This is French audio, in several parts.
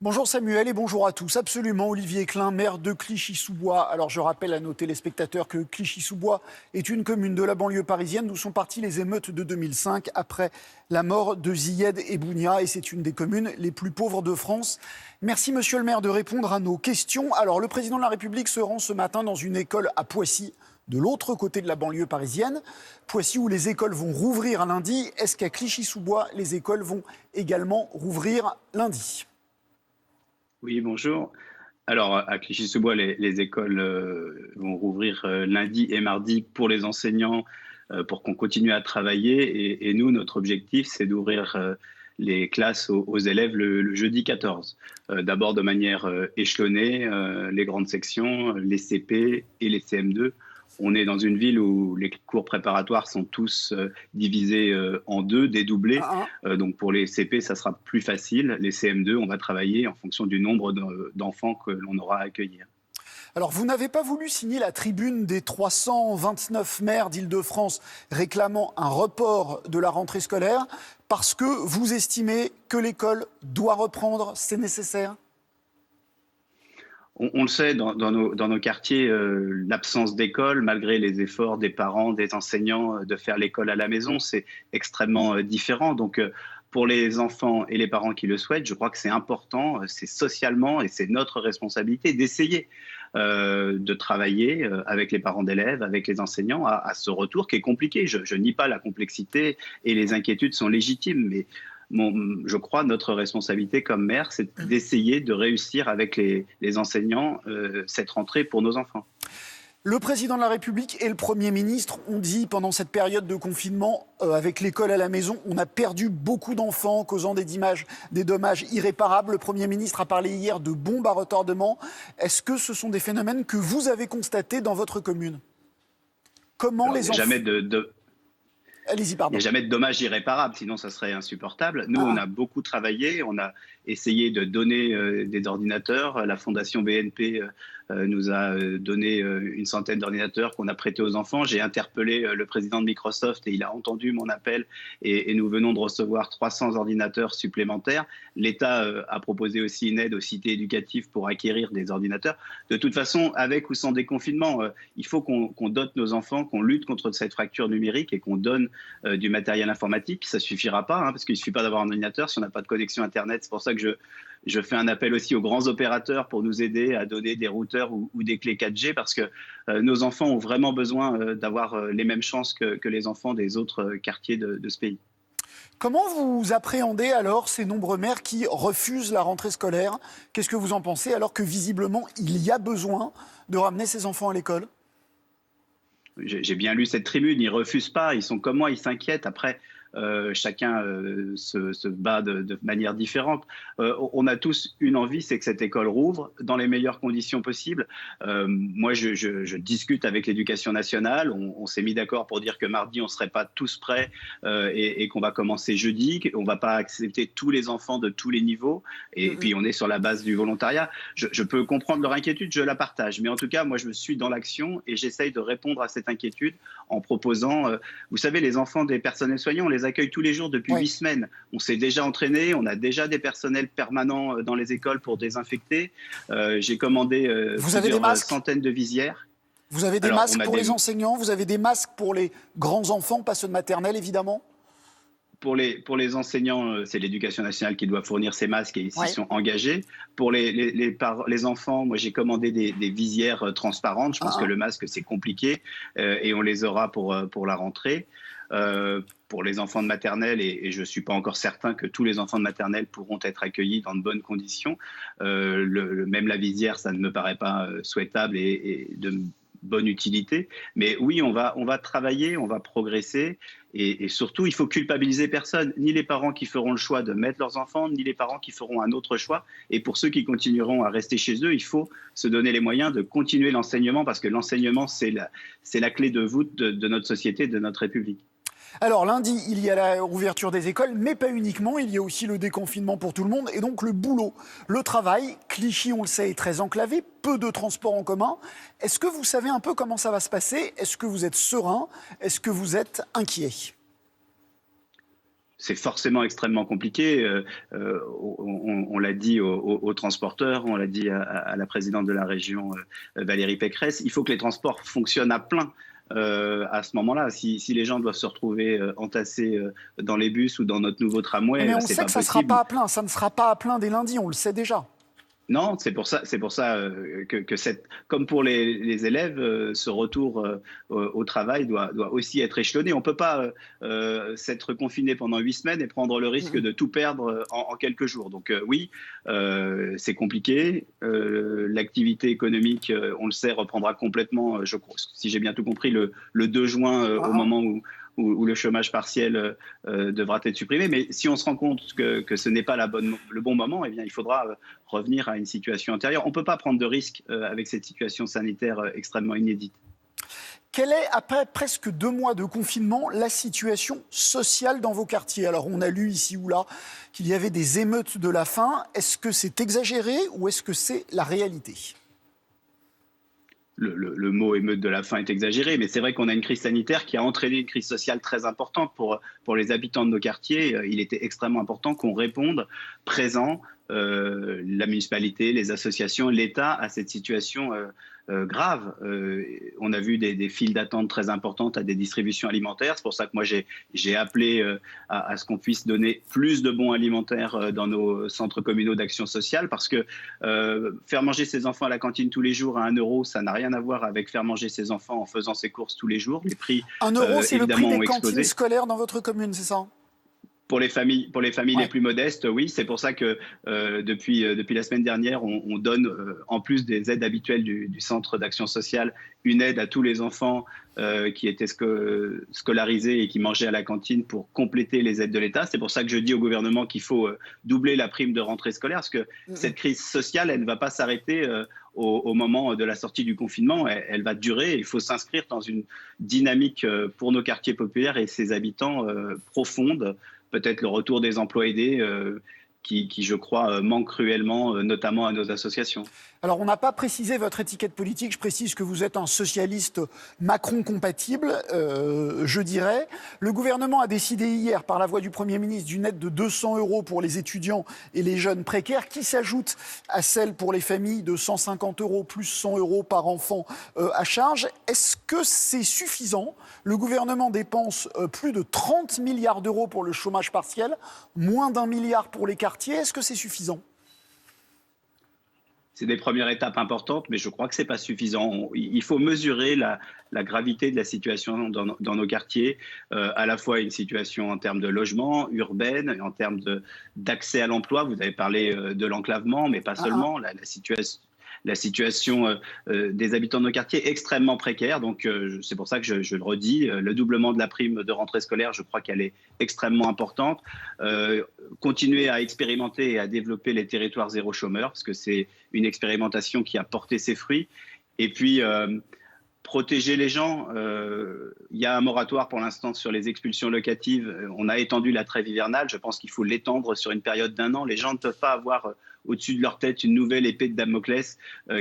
Bonjour Samuel et bonjour à tous. Absolument, Olivier Klein, maire de Clichy-sous-Bois. Alors je rappelle à nos téléspectateurs que Clichy-sous-Bois est une commune de la banlieue parisienne d'où sont parties les émeutes de 2005 après la mort de Zied et Bounia, et c'est une des communes les plus pauvres de France. Merci monsieur le maire de répondre à nos questions. Alors le président de la République se rend ce matin dans une école à Poissy, de l'autre côté de la banlieue parisienne. Poissy où les écoles vont rouvrir lundi. Est-ce qu'à Clichy-sous-Bois, les écoles vont également rouvrir lundi ? Oui, bonjour. Alors, à Clichy-sous-Bois, les écoles vont rouvrir lundi et mardi pour les enseignants, pour qu'on continue à travailler. Et nous, notre objectif, c'est d'ouvrir les classes aux élèves le jeudi 14. D'abord de manière échelonnée, les grandes sections, les CP et les CM2. On est dans une ville où les cours préparatoires sont tous divisés en deux, dédoublés. Donc pour les CP, ça sera plus facile. Les CM2, on va travailler en fonction du nombre d'enfants que l'on aura à accueillir. Alors, vous n'avez pas voulu signer la tribune des 329 maires d'Île-de-France réclamant un report de la rentrée scolaire parce que vous estimez que l'école doit reprendre, c'est nécessaire ? On le sait, dans nos quartiers, l'absence d'école, malgré les efforts des parents, des enseignants de faire l'école à la maison, c'est extrêmement différent. Donc, pour les enfants et les parents qui le souhaitent, je crois que c'est important, c'est socialement et c'est notre responsabilité d'essayer de travailler avec les parents d'élèves, avec les enseignants, à ce retour qui est compliqué. Je nie pas la complexité et les inquiétudes sont légitimes, mais je crois notre responsabilité comme maire, c'est d'essayer de réussir avec les enseignants cette rentrée pour nos enfants. Le président de la République et le Premier ministre ont dit pendant cette période de confinement, avec l'école à la maison, on a perdu beaucoup d'enfants, causant des dommages irréparables. Le Premier ministre a parlé hier de bombes à retardement. Est-ce que ce sont des phénomènes que vous avez constatés dans votre commune ? Comment les enfants... Allez-y, pardon. Il n'y a jamais de dommages irréparables, sinon ça serait insupportable. Nous, on a beaucoup travaillé, on a essayé de donner des ordinateurs. La Fondation BNP nous a donné une centaine d'ordinateurs qu'on a prêtés aux enfants. J'ai interpellé le président de Microsoft et il a entendu mon appel et nous venons de recevoir 300 ordinateurs supplémentaires. L'État a proposé aussi une aide aux cités éducatives pour acquérir des ordinateurs. De toute façon, avec ou sans déconfinement, il faut qu'on dote nos enfants, qu'on lutte contre cette fracture numérique et qu'on donne du matériel informatique. Ça ne suffira pas, parce qu'il ne suffit pas d'avoir un ordinateur si on n'a pas de connexion Internet. C'est pour ça que je fais un appel aussi aux grands opérateurs pour nous aider à donner des routeurs ou des clés 4G parce que nos enfants ont vraiment besoin d'avoir les mêmes chances que les enfants des autres quartiers de ce pays. Comment vous appréhendez alors ces nombreux maires qui refusent la rentrée scolaire ? Qu'est-ce que vous en pensez alors que visiblement il y a besoin de ramener ces enfants à l'école ? J'ai bien lu cette tribune, ils ne refusent pas, ils sont comme moi, ils s'inquiètent. Après, chacun se bat de manière différente. On a tous une envie, c'est que cette école rouvre dans les meilleures conditions possibles. Moi, je discute avec l'éducation nationale. On s'est mis d'accord pour dire que mardi, on ne serait pas tous prêts et qu'on va commencer jeudi. On ne va pas accepter tous les enfants de tous les niveaux. Et puis, on est sur la base du volontariat. Je peux comprendre leur inquiétude, je la partage. Mais en tout cas, moi, je me suis dans l'action et j'essaye de répondre à cette inquiétude en proposant, vous savez, les enfants des personnels soignants, on les accueille tous les jours depuis 8 semaines. On s'est déjà entraîné, on a déjà des personnels permanents dans les écoles pour désinfecter. J'ai commandé plusieurs centaines de visières. Vous avez des masques pour les enseignants, vous avez des masques pour les grands enfants, pas ceux de maternelle évidemment ? Pour les enseignants, c'est l'éducation nationale qui doit fournir ces masques et ils s'y sont engagés. Pour les enfants, moi j'ai commandé des visières transparentes. Je pense que le masque c'est compliqué et on les aura pour la rentrée. Pour les enfants de maternelle, et je ne suis pas encore certain que tous les enfants de maternelle pourront être accueillis dans de bonnes conditions. Même la visière, ça ne me paraît pas souhaitable et de bonne utilité. Mais oui, on va travailler, on va progresser. Et surtout, il faut culpabiliser personne, ni les parents qui feront le choix de mettre leurs enfants, ni les parents qui feront un autre choix. Et pour ceux qui continueront à rester chez eux, il faut se donner les moyens de continuer l'enseignement, parce que l'enseignement, c'est la clé de voûte de notre société, de notre République. Alors lundi, il y a la rouverture des écoles, mais pas uniquement, il y a aussi le déconfinement pour tout le monde et donc le boulot, le travail. Clichy, on le sait, est très enclavé, peu de transports en commun. Est-ce que vous savez un peu comment ça va se passer ? Est-ce que vous êtes serein ? Est-ce que vous êtes inquiet ? c'est forcément extrêmement compliqué. On l'a dit aux transporteurs, on l'a dit à la présidente de la région, Valérie Pécresse. Il faut que les transports fonctionnent à plein. À ce moment-là, si les gens doivent se retrouver entassés dans les bus ou dans notre nouveau tramway, Mais on c'est sait pas que ça ne sera possible. pas à plein. Ça ne sera pas à plein dès lundi, on le sait déjà. Non, c'est pour ça que comme pour les élèves, ce retour au travail doit aussi être échelonné. On ne peut pas s'être confiné pendant 8 semaines et prendre le risque de tout perdre en quelques jours. Donc oui, c'est compliqué. L'activité économique, on le sait, reprendra complètement, je crois, si j'ai bien tout compris, le 2 juin, au moment où le chômage partiel devra être supprimé. Mais si on se rend compte que ce n'est pas le bon moment, eh bien, il faudra revenir à une situation antérieure. On ne peut pas prendre de risques avec cette situation sanitaire extrêmement inédite. Quelle est, après presque 2 mois de confinement, la situation sociale dans vos quartiers? Alors, on a lu ici ou là qu'il y avait des émeutes de la faim. Est-ce que c'est exagéré ou est-ce que c'est la réalité? Le mot émeute de la faim est exagéré, mais c'est vrai qu'on a une crise sanitaire qui a entraîné une crise sociale très importante pour les habitants de nos quartiers. Il était extrêmement important qu'on réponde présent, la municipalité, les associations, l'État, à cette situation grave. On a vu des files d'attente très importantes à des distributions alimentaires. C'est pour ça que moi, j'ai appelé à ce qu'on puisse donner plus de bons alimentaires dans nos centres communaux d'action sociale, parce que faire manger ses enfants à la cantine tous les jours à 1 euro, ça n'a rien à voir avec faire manger ses enfants en faisant ses courses tous les jours. Les prix, 1 euro, c'est le prix évidemment, des ont explosé. cantines scolaires dans votre commune, c'est ça? Pour les familles Ouais. les plus modestes, oui. C'est pour ça que depuis la semaine dernière, on donne, en plus des aides habituelles du centre d'action sociale, une aide à tous les enfants qui étaient scolarisés et qui mangeaient à la cantine pour compléter les aides de l'État. C'est pour ça que je dis au gouvernement qu'il faut doubler la prime de rentrée scolaire, parce que cette crise sociale, elle ne va pas s'arrêter au moment de la sortie du confinement. Elle va durer. Il faut s'inscrire dans une dynamique pour nos quartiers populaires et ses habitants profonde. Peut-être le retour des emplois aidés qui, je crois, manque cruellement, notamment à nos associations. Alors, on n'a pas précisé votre étiquette politique. Je précise que vous êtes un socialiste Macron-compatible, je dirais. Le gouvernement a décidé hier, par la voix du Premier ministre, d'une aide de 200 € pour les étudiants et les jeunes précaires, qui s'ajoute à celle pour les familles de 150 € plus 100 € par enfant à charge. Est-ce que c'est suffisant? Le gouvernement dépense plus de 30 milliards d'euros pour le chômage partiel, moins d'1 milliard pour les quartiers. Est-ce que c'est suffisant? C'est des premières étapes importantes, mais je crois que ce n'est pas suffisant. Il faut mesurer la gravité de la situation dans nos quartiers, à la fois une situation en termes de logement, urbaine, en termes d'accès à l'emploi. Vous avez parlé de l'enclavement, mais pas seulement. La situation des habitants de nos quartiers est extrêmement précaire. Donc, c'est pour ça que je le redis, le doublement de la prime de rentrée scolaire, je crois qu'elle est extrêmement importante. Continuer à expérimenter et à développer les territoires zéro chômeur, parce que c'est une expérimentation qui a porté ses fruits. Et puis, protéger les gens. Il y a un moratoire pour l'instant sur les expulsions locatives. On a étendu la trêve hivernale. Je pense qu'il faut l'étendre sur une période d'1 an. Les gens ne peuvent pas avoir au-dessus de leur tête une nouvelle épée de Damoclès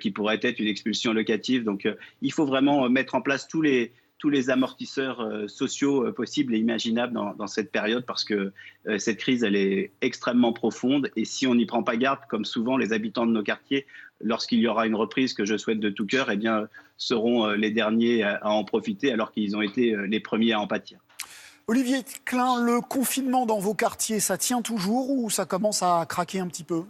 qui pourrait être une expulsion locative. Donc il faut vraiment mettre en place tous les amortisseurs sociaux possibles et imaginables dans cette période, parce que cette crise, elle est extrêmement profonde. Et si on n'y prend pas garde, comme souvent les habitants de nos quartiers, lorsqu'il y aura une reprise que je souhaite de tout cœur, eh bien, seront les derniers à en profiter, alors qu'ils ont été les premiers à en pâtir. Olivier Klein, le confinement dans vos quartiers, ça tient toujours ou ça commence à craquer un petit peu?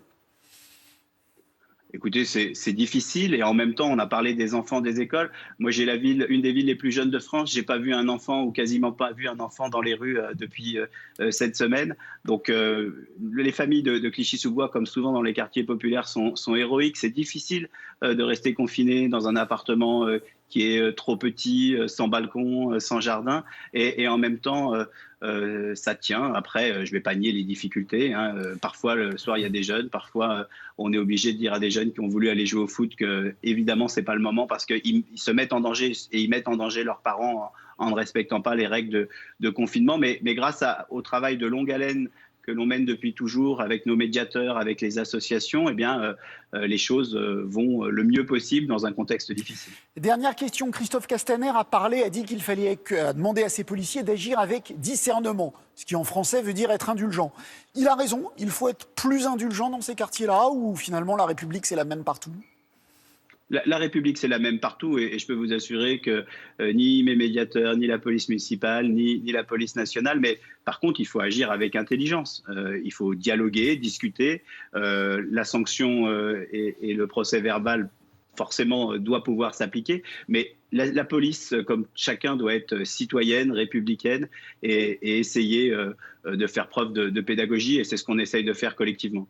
Écoutez, c'est difficile, et en même temps, on a parlé des enfants des écoles. Moi, j'ai une des villes les plus jeunes de France. J'ai pas vu un enfant, ou quasiment pas vu un enfant dans les rues depuis cette semaine. Donc, les familles de Clichy-sous-Bois, comme souvent dans les quartiers populaires, sont héroïques. C'est difficile de rester confiné dans un appartement qui est trop petit, sans balcon, sans jardin, et en même temps, ça tient. Après, je ne vais pas nier les difficultés. Parfois, le soir, il y a des jeunes. Parfois, on est obligé de dire à des jeunes qui ont voulu aller jouer au foot que, évidemment, ce n'est pas le moment, parce qu'ils se mettent en danger et ils mettent en danger leurs parents en ne respectant pas les règles de confinement. Mais grâce au travail de longue haleine que l'on mène depuis toujours avec nos médiateurs, avec les associations, eh bien, les choses vont le mieux possible dans un contexte difficile. Dernière question, Christophe Castaner a dit qu'il fallait demander à ses policiers d'agir avec discernement, ce qui en français veut dire être indulgent. Il a raison, il faut être plus indulgent dans ces quartiers-là, ou finalement la République c'est la même partout ? La République, c'est la même partout et je peux vous assurer que ni mes médiateurs, ni la police municipale, ni la police nationale, mais par contre, il faut agir avec intelligence. Il faut dialoguer, discuter. La sanction et le procès verbal, forcément, doit pouvoir s'appliquer, mais la police, comme chacun, doit être citoyenne, républicaine et essayer de faire preuve de pédagogie, et c'est ce qu'on essaye de faire collectivement.